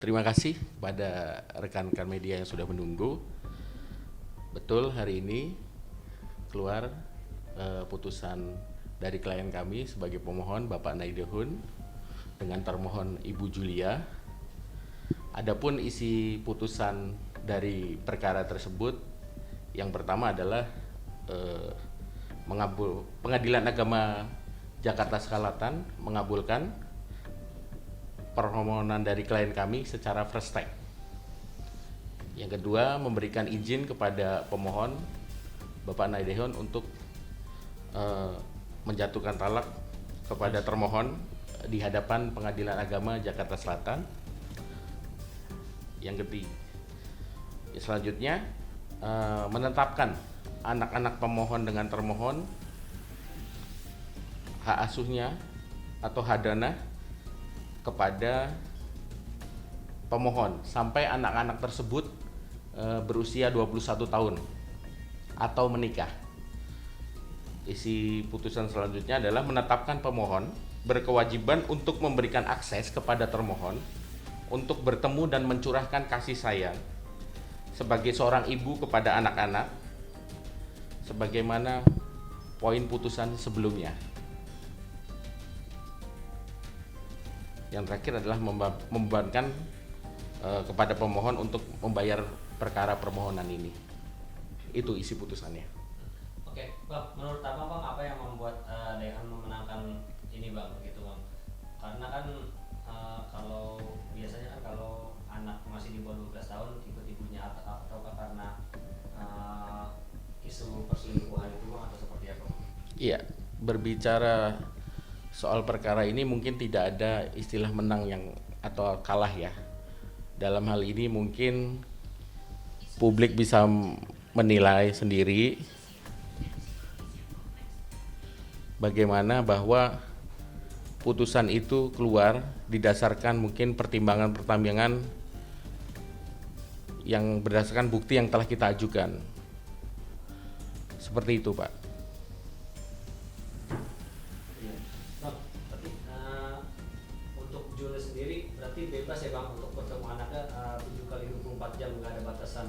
Terima kasih pada rekan-rekan media yang sudah menunggu. Betul, hari ini keluar putusan dari klien kami sebagai pemohon Bapak Naidehun dengan termohon Ibu Julia. Adapun isi putusan dari perkara tersebut, yang pertama adalah Pengadilan Agama Jakarta Selatan mengabulkan permohonan dari klien kami secara first take. Yang kedua, memberikan izin kepada pemohon Bapak Naidehun untuk menjatuhkan talak kepada termohon di hadapan Pengadilan Agama Jakarta Selatan. Yang ketiga, selanjutnya menetapkan anak-anak pemohon dengan termohon hak asuhnya atau hadana kepada pemohon sampai anak-anak tersebut berusia 21 tahun atau menikah. Isi putusan selanjutnya adalah menetapkan pemohon berkewajiban untuk memberikan akses kepada termohon untuk bertemu dan mencurahkan kasih sayang sebagai seorang ibu kepada anak-anak sebagaimana poin putusan sebelumnya. Yang terakhir adalah membebankan kepada pemohon untuk membayar perkara permohonan ini. Itu isi putusannya. Oke, Bang, menurut Abang, Bang, apa yang membuat Daihan memenangkan ini, Bang, gitu, Bang? Karena kan kalau biasanya kan kalau anak masih di bawah 12 tahun ikut ibunya atau karena isu perselingkuhan itu, Bang, atau seperti apa, Bang? Iya, berbicara soal perkara ini mungkin tidak ada istilah menang yang atau kalah ya. Dalam hal ini mungkin publik bisa menilai sendiri bagaimana bahwa putusan itu keluar didasarkan mungkin pertimbangan-pertimbangan yang berdasarkan bukti yang telah kita ajukan. Seperti itu, Pak. Bang, tapi untuk Juli sendiri berarti bebas ya, Bang, untuk bertemu anaknya 7 kali 24 jam, nggak ada batasan.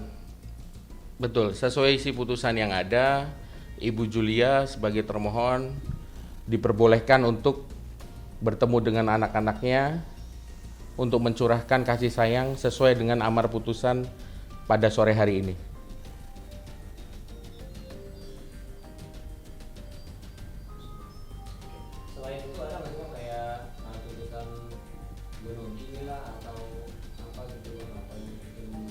Betul, sesuai isi putusan yang ada, Ibu Julia sebagai termohon diperbolehkan untuk bertemu dengan anak-anaknya untuk mencurahkan kasih sayang sesuai dengan amar putusan pada sore hari ini. Selain itu ada nggak sih, Bang, kayak tuntutan bunuh diri lah atau apa gitu, Bang, apa yang bikin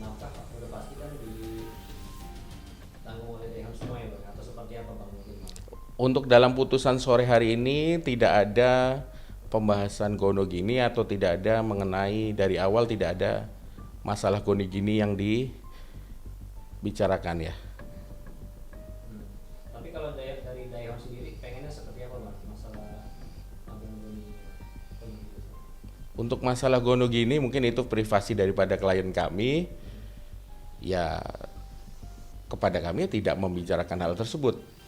nafkah udah pasti kan ditanggung oleh Daihan semua ya, Bang, atau seperti apa, Bang, mungkin, Bang? Untuk dalam putusan sore hari ini tidak ada pembahasan gono gini atau tidak ada mengenai dari awal tidak ada masalah gono gini yang dibicarakan ya. Tapi kalau dari Daihan sendiri pengennya seperti apa, Bang, masalah abang ini? Untuk masalah gono gini mungkin itu privasi daripada klien kami. Ya kepada kami tidak membicarakan hal tersebut.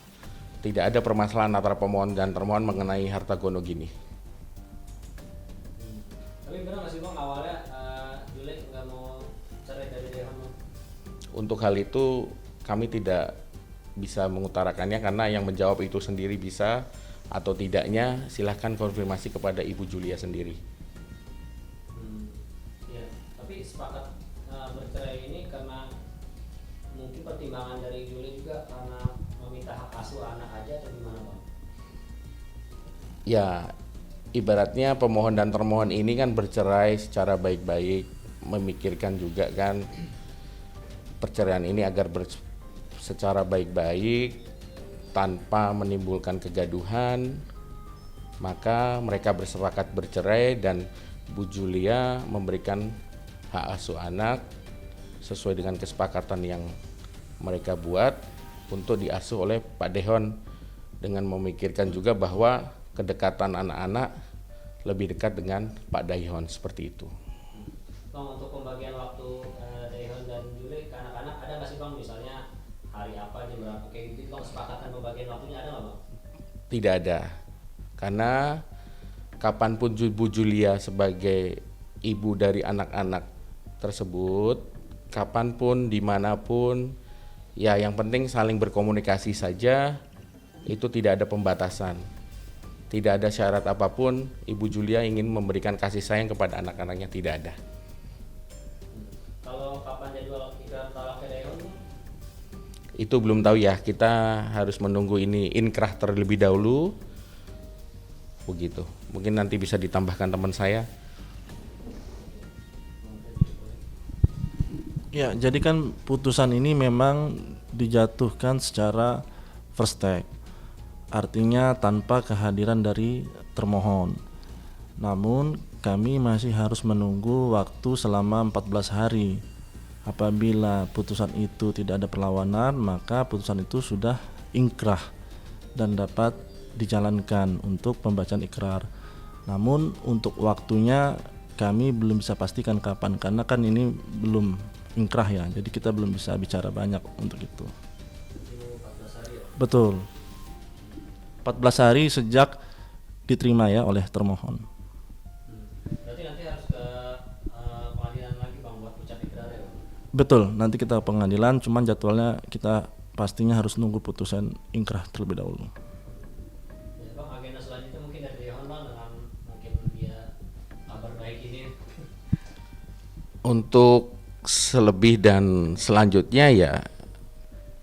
Tidak ada permasalahan antara pemohon dan termohon mengenai harta gono gini. Tapi benar nggak sih, Bang, awalnya Jule nggak mau cerai dari Daihan, Bang? Untuk hal itu kami tidak bisa mengutarakannya karena yang menjawab itu sendiri bisa atau tidaknya silahkan konfirmasi kepada Ibu Julia sendiri. Iya, tapi sepakat bercerai ini karena mungkin pertimbangan dari Jule juga karena meminta hak asuh anak aja atau gimana, Bang? Ya, ibaratnya pemohon dan termohon ini kan bercerai secara baik-baik, memikirkan juga kan perceraian ini agar secara baik-baik tanpa menimbulkan kegaduhan, maka mereka bersepakat bercerai dan Bu Julia memberikan hak asuh anak sesuai dengan kesepakatan yang mereka buat untuk diasuh oleh Pak Dehon dengan memikirkan juga bahwa kedekatan anak-anak lebih dekat dengan Pak Dehon seperti itu. Bang, untuk pembagian waktu Daihan dan Jule ke anak-anak ada nggak sih, Bang, misalnya hari apa jam berapa kayak gitu, Bang, kesepakatan pembagian waktunya ada nggak, Bang? Tidak ada, karena kapanpun Bu Julia sebagai ibu dari anak-anak tersebut, kapanpun, dimanapun, ya yang penting saling berkomunikasi saja, itu tidak ada pembatasan. Tidak ada syarat apapun, Ibu Julia ingin memberikan kasih sayang kepada anak-anaknya, tidak ada. Kalau kapan jadwal ikrar talaknya Dayhon? Itu belum tahu ya, kita harus menunggu ini inkrah terlebih dahulu. Begitu. Mungkin nanti bisa ditambahkan teman saya. Ya, jadi kan putusan ini memang dijatuhkan secara first take, artinya tanpa kehadiran dari termohon. Namun kami masih harus menunggu waktu selama 14 hari. Apabila putusan itu tidak ada perlawanan, maka putusan itu sudah ingkrah dan dapat dijalankan untuk pembacaan ikrar. Namun untuk waktunya kami belum bisa pastikan kapan, karena kan ini belum ingkrah ya, jadi kita belum bisa bicara banyak untuk itu. 14 hari ya? Betul, 14 hari sejak diterima ya oleh termohon. Berarti nanti harus ke pengadilan lagi Bang buat ucap ikrar ya Bang? Betul, nanti kita ke pengadilan, cuman jadwalnya kita pastinya harus nunggu putusan ingkrah terlebih dahulu. Ya Bang, agenda selanjutnya mungkin dari Dayhon Bang dengan mungkin dia kabar baik ini. Untuk selebih dan selanjutnya ya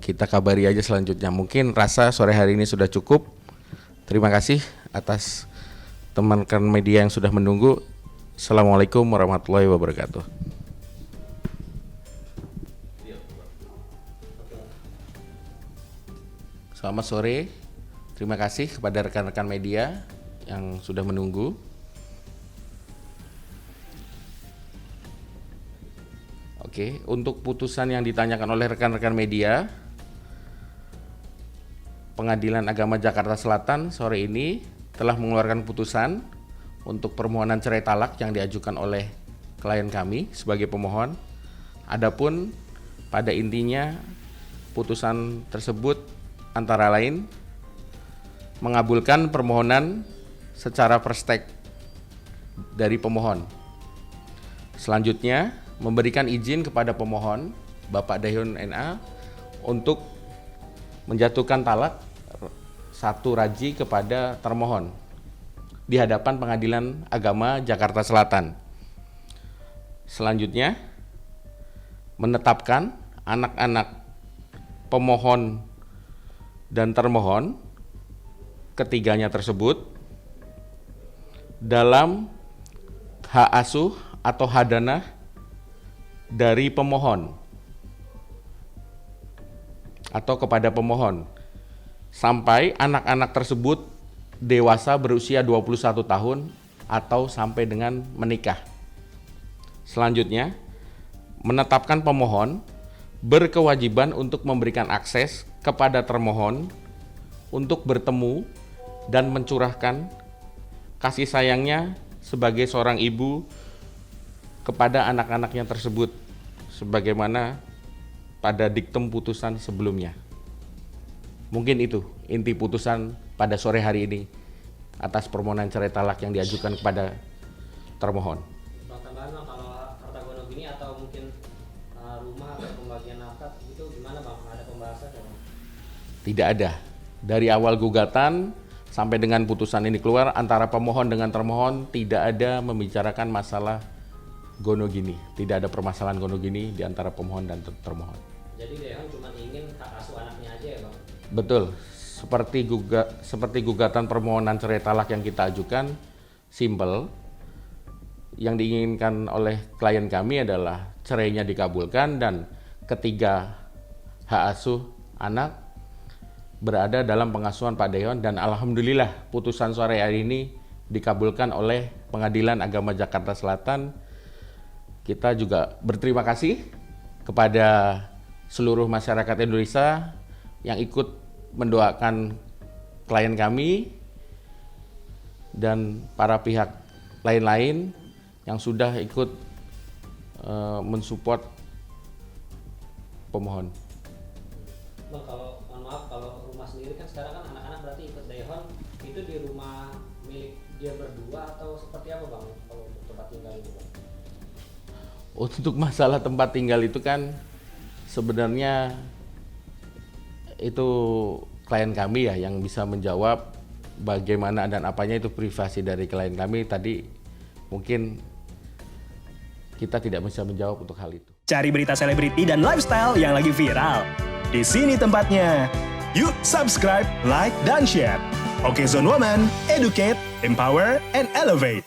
kita kabari aja selanjutnya. Mungkin rasa sore hari ini sudah cukup. Terima kasih atas teman-teman media yang sudah menunggu. Assalamualaikum warahmatullahi wabarakatuh. Selamat sore. Terima kasih kepada rekan-rekan media yang sudah menunggu. Oke, untuk putusan yang ditanyakan oleh rekan-rekan media, Pengadilan Agama Jakarta Selatan sore ini telah mengeluarkan putusan untuk permohonan cerai talak yang diajukan oleh klien kami sebagai pemohon. Adapun pada intinya putusan tersebut antara lain mengabulkan permohonan secara first take dari pemohon. Selanjutnya memberikan izin kepada pemohon Bapak Dayhon NA untuk menjatuhkan talak satu raji kepada termohon di hadapan Pengadilan Agama Jakarta Selatan. Selanjutnya menetapkan anak-anak pemohon dan termohon ketiganya tersebut dalam hak asuh atau hadanah dari pemohon atau kepada pemohon sampai anak-anak tersebut dewasa berusia 21 tahun atau sampai dengan menikah. Selanjutnya, menetapkan pemohon berkewajiban untuk memberikan akses kepada termohon untuk bertemu dan mencurahkan kasih sayangnya sebagai seorang ibu kepada anak-anaknya tersebut sebagaimana pada diktum putusan sebelumnya. Mungkin itu inti putusan pada sore hari ini atas permohonan cerai talak yang diajukan kepada termohon. Bang, tambahan Bang, kalau harta gono gini atau mungkin rumah atau pembagian nafkah itu gimana Bang? Ada pembahasan ya Bang? Tidak ada. Dari awal gugatan sampai dengan putusan ini keluar antara pemohon dengan termohon tidak ada membicarakan masalah gono gini. Tidak ada permasalahan gono gini di antara pemohon dan termohon. Jadi Dayhon cuma ingin hak asuh anaknya aja ya Bang? Betul. Seperti gugatan permohonan cerai talak yang kita ajukan, simple. Yang diinginkan oleh klien kami adalah cerainya dikabulkan dan ketiga hak asuh anak berada dalam pengasuhan Pak Dayhon, dan alhamdulillah putusan sore hari ini dikabulkan oleh Pengadilan Agama Jakarta Selatan. Kita juga berterima kasih kepada seluruh masyarakat Indonesia yang ikut mendoakan klien kami dan para pihak lain-lain yang sudah ikut mensupport pemohon. Bang, kalau mohon maaf, kalau rumah sendiri kan sekarang kan anak-anak berarti ikut Dayhon itu di rumah milik dia berdua atau seperti apa Bang kalau untuk tempat tinggal itu Bang? Untuk masalah tempat tinggal itu kan sebenarnya itu klien kami ya yang bisa menjawab bagaimana dan apanya, itu privasi dari klien kami. Tadi mungkin kita tidak bisa menjawab untuk hal itu. Cari berita selebriti dan lifestyle yang lagi viral. Di sini tempatnya. Yuk subscribe, like, dan share. Okezone Woman, educate, empower, and elevate.